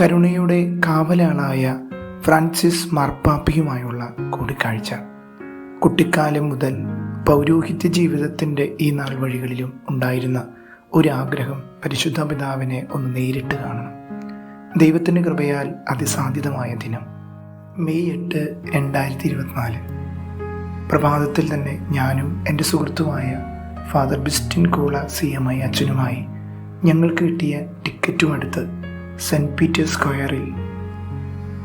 കരുണയുടെ കാവലാളായ ഫ്രാൻസിസ് മാർപ്പാപ്പയുമായുള്ള കൂടിക്കാഴ്ച. കുട്ടിക്കാലം മുതൽ പൗരോഹിത്യ ജീവിതത്തിൻ്റെ ഈ നാൾ വഴികളിലും ഉണ്ടായിരുന്ന ഒരാഗ്രഹം പരിശുദ്ധ പിതാവിനെ ഒന്ന് നേരിട്ട് കാണണം. ദൈവത്തിൻ്റെ കൃപയാൽ അതിസാധ്യതമായ ദിനം മെയ് 8, 2024. പ്രഭാതത്തിൽ തന്നെ ഞാനും എൻ്റെ സുഹൃത്തുമായ ഫാദർ ബിസ്റ്റിൻ കോള CMI അച്ഛനുമായി ഞങ്ങൾക്ക് കിട്ടിയ ടിക്കറ്റുമെടുത്ത് സെൻറ്റ് പീറ്റേഴ്സ് സ്ക്വയറിൽ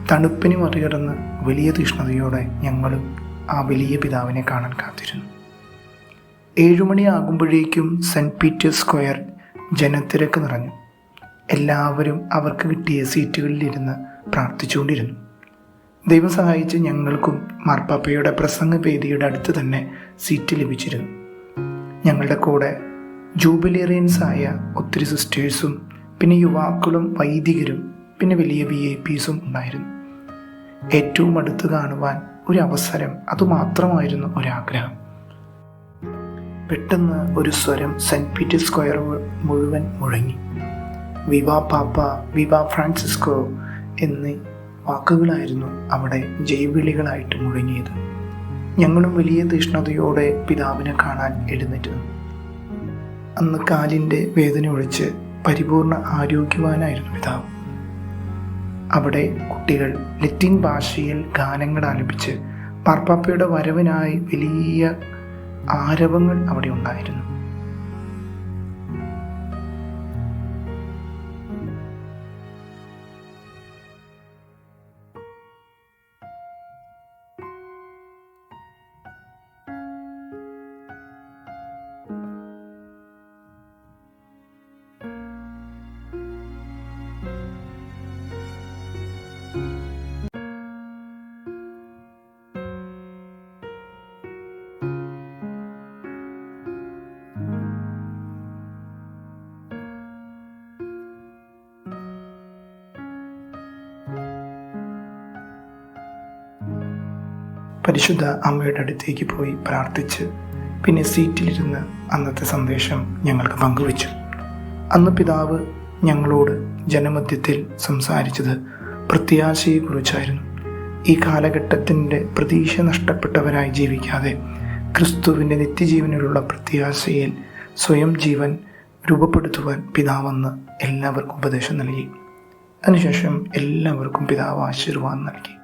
തണുപ്പിനെ മറികടന്ന് വലിയ തീഷ്ണതയോടെ ഞങ്ങളും ആ വലിയ പിതാവിനെ കാണാൻ കാത്തിരുന്നു. 7 മണിയാകുമ്പോഴേക്കും സെൻറ്റ് പീറ്റേഴ്സ് സ്ക്വയർ ജനത്തിരക്ക് നിറഞ്ഞു. എല്ലാവരും അവർക്ക് കിട്ടിയ സീറ്റുകളിലിരുന്ന് പ്രാർത്ഥിച്ചുകൊണ്ടിരുന്നു. ദൈവം സഹായിച്ച് ഞങ്ങൾക്കും മാർപ്പാപ്പയുടെ പ്രസംഗവേദിയുടെ അടുത്ത് തന്നെ സീറ്റ് ലഭിച്ചിരുന്നു. ഞങ്ങളുടെ കൂടെ ജൂബിലേറിയൻസായ ഒത്തിരി സിസ്റ്റേഴ്സും പിന്നെ യുവാക്കളും വൈദികരും പിന്നെ വലിയ VIPസും ഉണ്ടായിരുന്നു. ഏറ്റവും അടുത്ത് കാണുവാൻ ഒരു അവസരം, അതുമാത്രമായിരുന്നു ഒരാഗ്രഹം. പെട്ടെന്ന് ഒരു സ്വരം സെൻറ്റ് പീറ്റേഴ്സ് സ്ക്വയർ മുഴുവൻ മുഴങ്ങി. വിവാ പാപ്പ, വിവാ ഫ്രാൻസിസ്കോ എന്നീ വാക്കുകളായിരുന്നു അവിടെ ജയവിളികളായിട്ട് മുഴങ്ങിയത്. ഞങ്ങളും വലിയ തീഷ്ണതയോടെ പിതാവിനെ കാണാൻ എഴുന്നേറ്റ് നിന്നു. അന്ന് കാലിൻ്റെ വേദന ഒഴിച്ച് പരിപൂർണ ആരോഗ്യവാനായിരുന്നു പിതാവ്. അവിടെ കുട്ടികൾ ലത്തീൻ ഭാഷയിൽ ഗാനങ്ങൾ ആലപിച്ച് മാർപ്പാപ്പയുടെ വരവിനായി വലിയ ആരവങ്ങൾ അവിടെ ഉണ്ടായിരുന്നു. പരിശുദ്ധ അമ്മയുടെ അടുത്തേക്ക് പോയി പ്രാർത്ഥിച്ച് പിന്നെ സീറ്റിലിരുന്ന് അന്നത്തെ സന്ദേശം ഞങ്ങൾക്ക് പങ്കുവച്ചു. അന്ന് പിതാവ് ഞങ്ങളോട് ജനമധ്യത്തിൽ സംസാരിച്ചത് പ്രത്യാശയെക്കുറിച്ചായിരുന്നു. ഈ കാലഘട്ടത്തിൻ്റെ പ്രതീക്ഷ നഷ്ടപ്പെട്ടവരായി ജീവിക്കാതെ ക്രിസ്തുവിൻ്റെ നിത്യജീവനിലുള്ള പ്രത്യാശയിൽ സ്വയം ജീവൻ രൂപപ്പെടുത്തുവാൻ പിതാവെന്ന് എല്ലാവർക്കും ഉപദേശം നൽകി. അതിനുശേഷം എല്ലാവർക്കും പിതാവ് ആശീർവാദം നൽകി.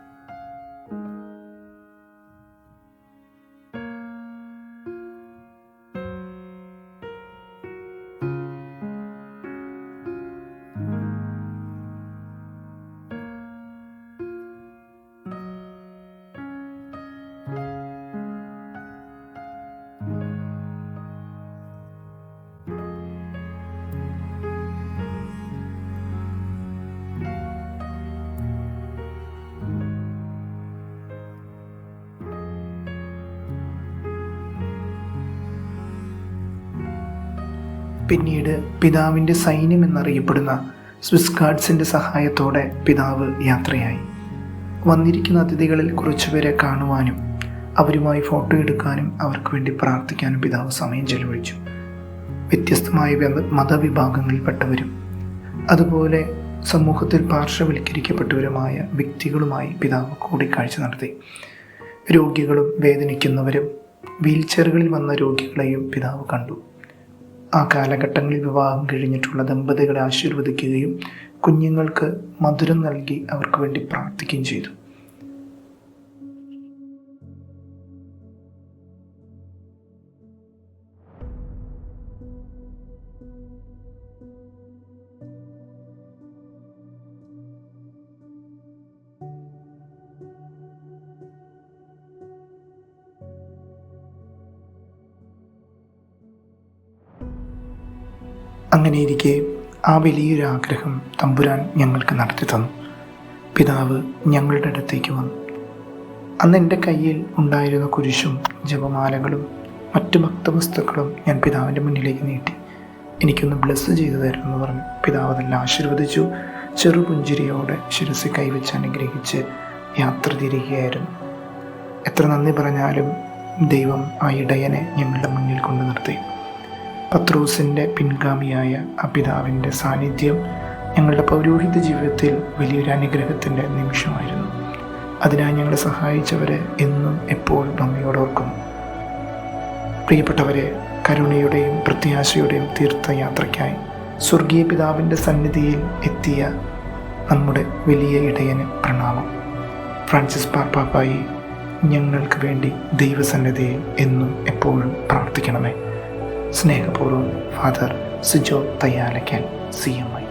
പിന്നീട് പിതാവിൻ്റെ സൈന്യം എന്നറിയപ്പെടുന്ന സ്വിസ് ഗാർഡ്സിൻ്റെ സഹായത്തോടെ പിതാവ് യാത്രയായി. വന്നിരിക്കുന്ന അതിഥികളിൽ കുറച്ചുപേരെ കാണുവാനും അവരുമായി ഫോട്ടോ എടുക്കാനും അവർക്ക് വേണ്ടി പ്രാർത്ഥിക്കാനും പിതാവ് സമയം ചെലവഴിച്ചു. വ്യത്യസ്തമായ മതവിഭാഗങ്ങളിൽപ്പെട്ടവരും അതുപോലെ സമൂഹത്തിൽ പാർശ്വവൽക്കരിക്കപ്പെട്ടവരുമായ വ്യക്തികളുമായി പിതാവ് കൂടിക്കാഴ്ച നടത്തി. രോഗികളും വേദനിക്കുന്നവരും വീൽചെയറുകളിൽ വന്ന രോഗികളെയും പിതാവ് കണ്ടു. ആ കാലഘട്ടങ്ങളിൽ വിവാഹം കഴിഞ്ഞിട്ടുള്ള ദമ്പതികളെ ആശീർവദിക്കുകയും കുഞ്ഞുങ്ങൾക്ക് മധുരം നൽകി അവർക്ക് വേണ്ടി പ്രാർത്ഥിക്കുകയും ചെയ്തു. അങ്ങനെയിരിക്കെ ആ വലിയൊരാഗ്രഹം തമ്പുരാൻ ഞങ്ങൾക്ക് നടത്തി തന്നു. പിതാവ് ഞങ്ങളുടെ അടുത്തേക്ക് വന്നു. അന്ന് എൻ്റെ കയ്യിൽ ഉണ്ടായിരുന്ന കുരിശും ജപമാലകളും മറ്റു ഭക്തവസ്തുക്കളും ഞാൻ പിതാവിൻ്റെ മുന്നിലേക്ക് നീട്ടി. എനിക്കൊന്ന് ബ്ലെസ് ചെയ്തു തരുമെന്ന് പറഞ്ഞു. പിതാവ് അതെല്ലാം ആശീർവദിച്ചു. ചെറുപുഞ്ചിരിയോടെ ശിരസിൽ കൈവച്ച് അനുഗ്രഹിച്ച് യാത്ര തിരികെയായിരുന്നു. എത്ര നന്ദി പറഞ്ഞാലും ദൈവം ആ ഇടയനെ ഞങ്ങളുടെ മുന്നിൽ കൊണ്ടു നിർത്തി. പത്രോസിൻ്റെ പിൻഗാമിയായ ആ പിതാവിൻ്റെ സാന്നിധ്യം ഞങ്ങളുടെ പൗരോഹിത്യ ജീവിതത്തിൽ വലിയൊരു അനുഗ്രഹത്തിൻ്റെ നിമിഷമായിരുന്നു. അതിനായി ഞങ്ങളെ സഹായിച്ചവരെ എന്നും എപ്പോഴും നന്ദിയോടെ ഓർക്കുന്നു. പ്രിയപ്പെട്ടവരെ, കരുണയുടെയും പ്രത്യാശയുടെയും തീർത്ഥയാത്രയ്ക്കായി സ്വർഗീയ പിതാവിൻ്റെ സന്നിധിയിൽ എത്തിയ നമ്മുടെ വലിയ ഇടയന് പ്രണാമം. ഫ്രാൻസിസ് പാപ്പായി ഞങ്ങൾക്ക് വേണ്ടി ദൈവസന്നിധിയിൽ എന്നും എപ്പോഴും പ്രാർത്ഥിക്കണമേ. സ്നേഹപൂർവ്വം ഫാദർ സിജോ തയ്യാലയ്ക്കൽ, CMI.